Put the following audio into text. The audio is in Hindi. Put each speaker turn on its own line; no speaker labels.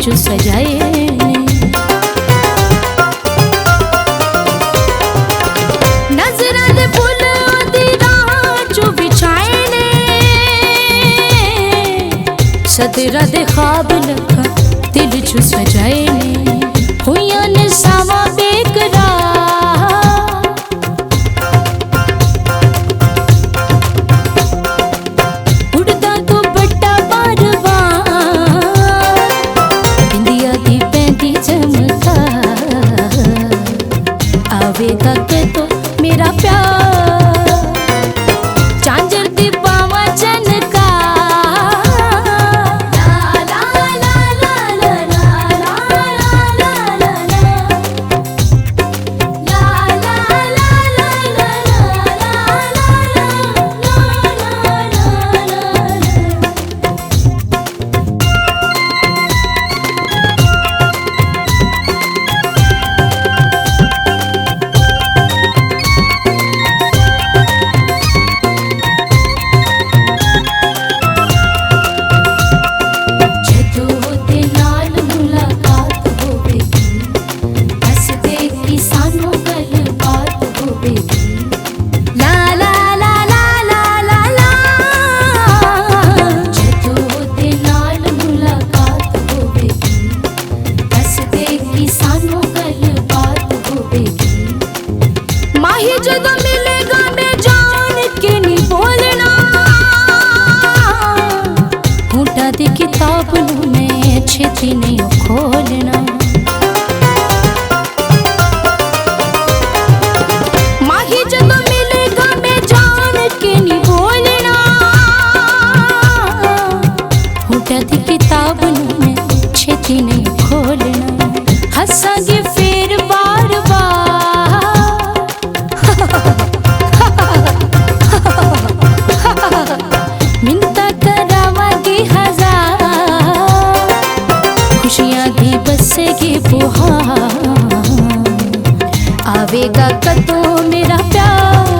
चो सजाए ने। नजरा दे फुल दी राह चो बिछाए ने, सदरा दे ख्वाब लखा दिल चो सजाए ने। हुइया ने सावा बेकरार, उड़दा तो बट्टा बारवा, बिंदिया दी पैंदी चमका, आवेगा के तो मेरा प्यार, झांझर दी बावा चनका। किताब में छेती नहीं खोलना, माही जदों मिलेगा मैं जान के नहीं बोलना। होटा दी किताब में छेती नहीं खोलना, हंसांगे फिर बार बार, मिन्नता करावांगी हजार, खुशियां दी बसेगी बुहार, आवेगा कदों मेरा प्यार।